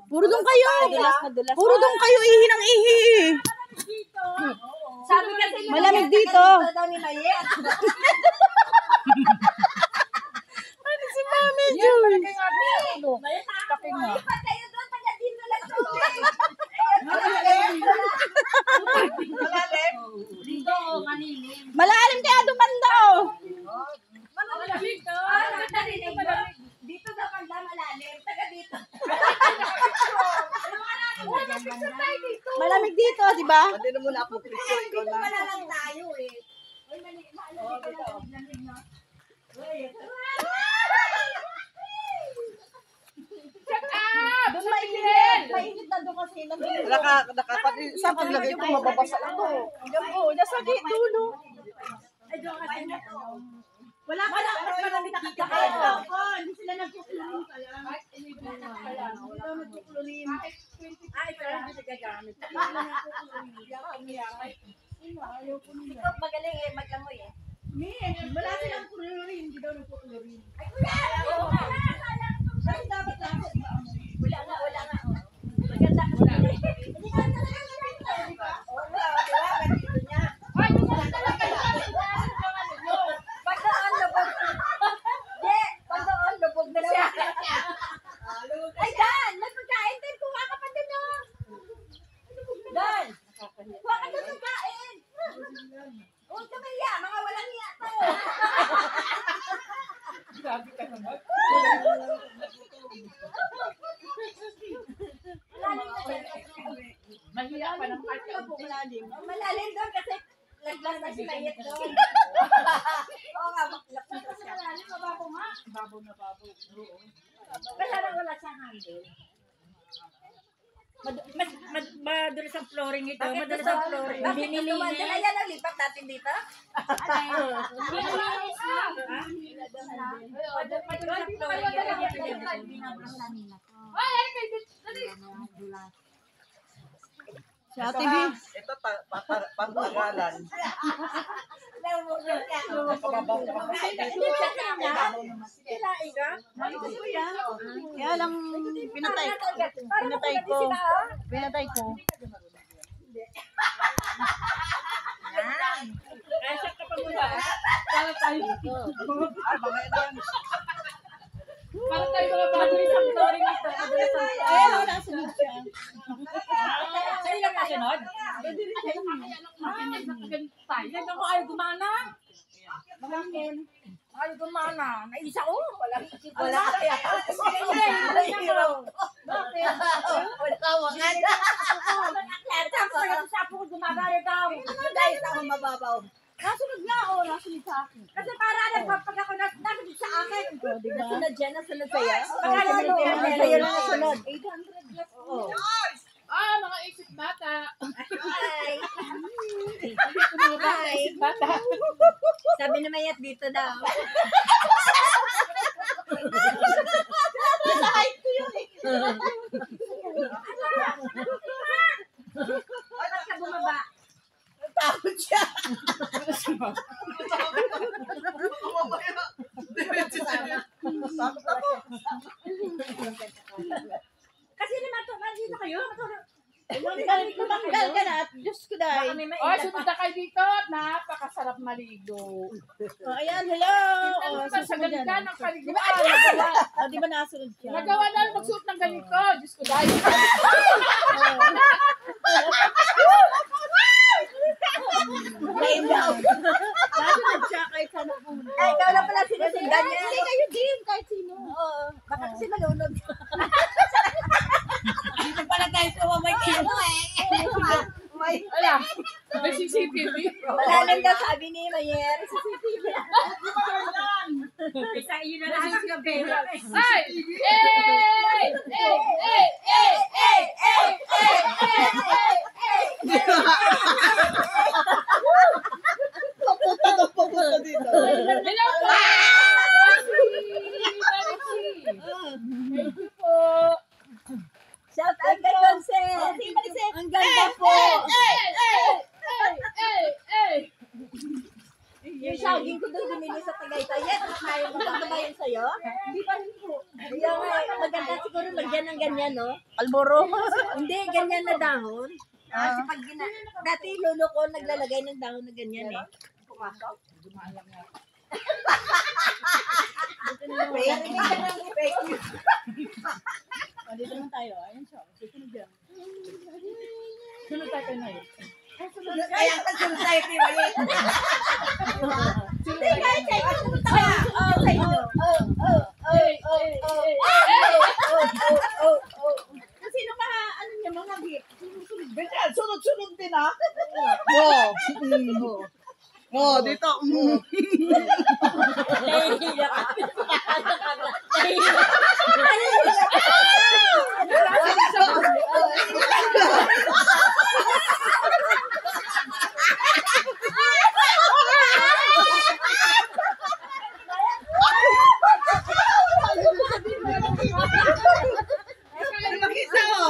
Puro doon kayo. Puro doon kayo ihi ng ihi. Sabi kasi malamig dito. Ano si Mami Joy? Malalim kaya dumanda. Dito sa banda malalim. Taga dito. Malamig dito, di ba? Hindi na muna ako picture. Ikaw na. Malalang tayo eh. Doon mainit. Mainit na doon kasi. Saan paglagay ko mababasa ito? Diyan po, nasa dulo. Wala pa na. Malamig na kakakain. Hindi sila nagkukulorin kaya. Hindi daw nagkukulorin. Ay, pero hindi siya gagamit. Ikaw magaling eh, maglangoy eh. Wala silang kulorin. Hindi daw nagkukulorin. Ay, kuya! Kasi dapat lang. Wala nga. Maganda kasi. Hindi ka talaga di ba? Wala, ganito niya. Ay, hindi ka talaga. Pag doon, lubog. Pag doon, lubog na siya. Ay, Dan! May pagkain din. Kuha ka pa din, oh. Dan! Kuha ka din pagkain. Oh, kamaya. Mga walang hiya to. Grabe ka naman. Mahiya pa ng party po malalim. Malalim doon kasi laglas na si Mayet doon. Oo nga, maklapos na siya. Malalim, mababaw nga. Babaw na babaw. Kaya lang wala siyang handle. Madulas ang flooring ito. Madulas ang flooring. Binili niya. Ayan ang lipat natin dito. Binilinis niya. Madulas ang flooring. Si Ate B. Ito pag-aralan. Kaya lang pinatay ko. Asa ka pa muna. Para tayo. Para tayo mga madulas ang flooring ito. Madulas ang flooring. Ay, wala sunod siya. Sa'yo lang kasunod? Yan ako ayaw gumana. Ayaw gumana. Naisa ko. Wala kaya. Bakit? Wala kawangan. Tapos sapo ko gumagaya daw. Dahil ako mababaw. Nasunod nga o, nasunod sa akin. Kasi para pag ako nasunod sa akin. Nasunod dyan, nasunod sa'yo. Pagkala mo sa'yo lang nasunod. 800 plus. Oo. Mga isip bata. Hi. Hi. Isip bata. Sabi ni Mayat dito daw. Sa height ko yun eh. Ba't ka bumaba? Takot siya. Kasi naman to, dito kayo. Tumanggal ka na at Diyos ko dahil. Sunod na kayo dito. Napakasarap maligo. Ayan, hello. Sa ganda ng kaliguan. Di ba nasunod siya? Nagawa na magsuot ng ganito. Diyos ko dahil. Ngayon daw. Nasunod siya kahit sa napunod. Ay, ikaw na pala sinusundan niya. Hindi kayo din, kahit sino. Oo. Baka kasi malunod. Dito pala tayo sa may kino eh. Wala. May CCTV. Malalim daw sabi ni Mayer. CCTV. Isa yun na lang ang pera. Ay! Papunta dito. Hello po! Thank you po. Shout out kay Conce. Ang ganda po. Yung jogging ko doon dumili sa Tagaytay. Yes, kaya mo ba yun sa'yo? Hindi pa rin po. Yung maganda siguro lagyan ng ganyan, no? Alboro. Hindi, ganyan na dahon. Kasi pag dati lolo ko naglalagay ng dahon na ganyan eh. Pumasok. Fake news. Dito naman tayo. Ayun siya. Susunod yan. Sunod tayo na yun. Kaya ka sunod tayo kay Walit. Hindi, kahit sa inyo, sunod tayo. Sa inyo. Sino ba, ano niya, mga gift? Ganyan, sunod-sunod din ha. Oo. Dito. Nahihiya ka. Makita mo.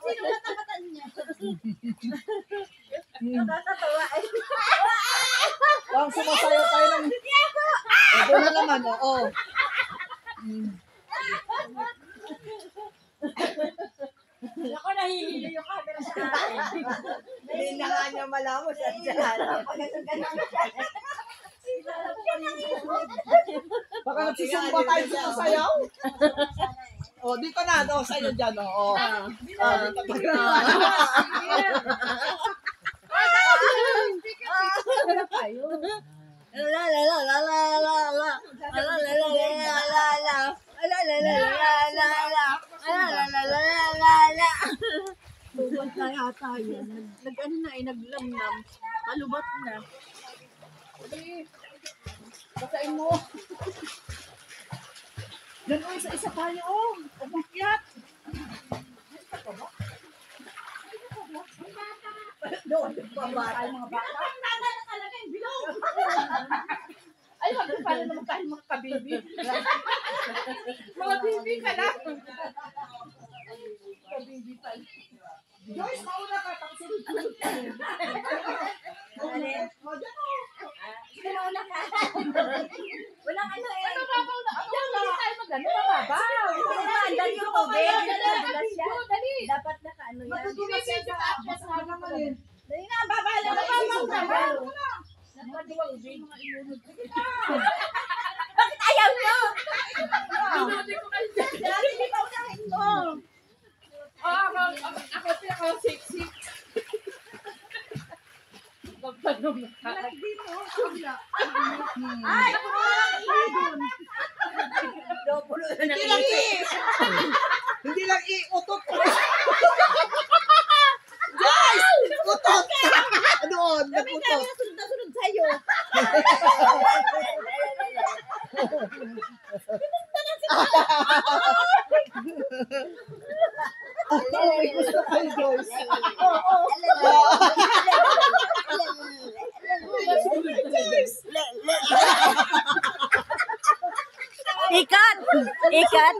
Sino ba tapatan niya? Nakakatawa eh. Parang sumasayaw tayo ng... Ito na naman, oo. Ako nahihilo yung camera sa akin. Hindi na nga niya malaman sa dyan. Baka nagsusumba tayo sa sayaw. Dito na. Sa'yo dyan, dito Buwan na yata yan. Nag-ano na eh, naglamnam. Malubat na. Basain mo. Diyan o, isa-isa tayo. Umakyat. Doon, baba. Tayo mga bata. Ang nana na talaga yung bilog. Ay, wag pala naman tayo mga kabibi. Mga bibi ka na. Kabibi pa. Joyce, mauna ka. Sunod-sunod ka. Sige na una ka. Walang ano eh. Ano babaw na? Ano babaw tayo magano? Mababaw. Andan yung tubig. Nadulas siya. Dali. Dapat naka ano yan. Matutulis yan sa taas. Dali na, babala na Mababaw naman. Bakit ayaw nyo? Pinutin ko kayo dyan. Dati di pa unahin mo. Ako pinaka-sexy. Pagpanom na. Ay, ibon. Dopulo na Hindi lang Hindi lang utot. Joyce! Utot! Doon, Kami naputot. na sunod na sunod sa'yo. May gusto kayo, Joyce. Ikat! Ikat!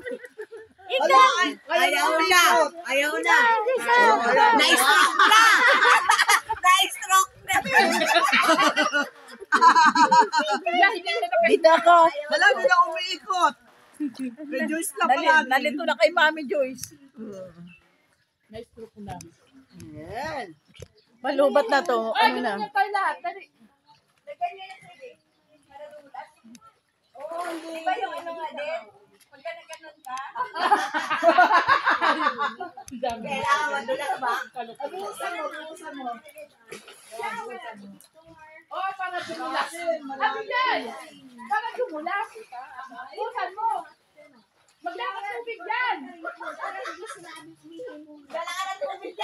Ikat! Ayaw na. Ayaw na! Na-stroke na! Na-stroke na! Dito ako. Wala, hindi na umiikot. Kay Joyce lang pala. Nalito na kay Mami Joyce. Na-stroke na. Yan. Malubat na to. Ay, ganun na tayo lahat. Dali. Di ba yung ano nga din? Pagka nagkanon ka? Dami. Kailangan madulas ba? Abusan mo. Oh, para dumulas. Ano yan? Para dumulas. Busan mo. Maglakas tubig yan. Kailangan na tubig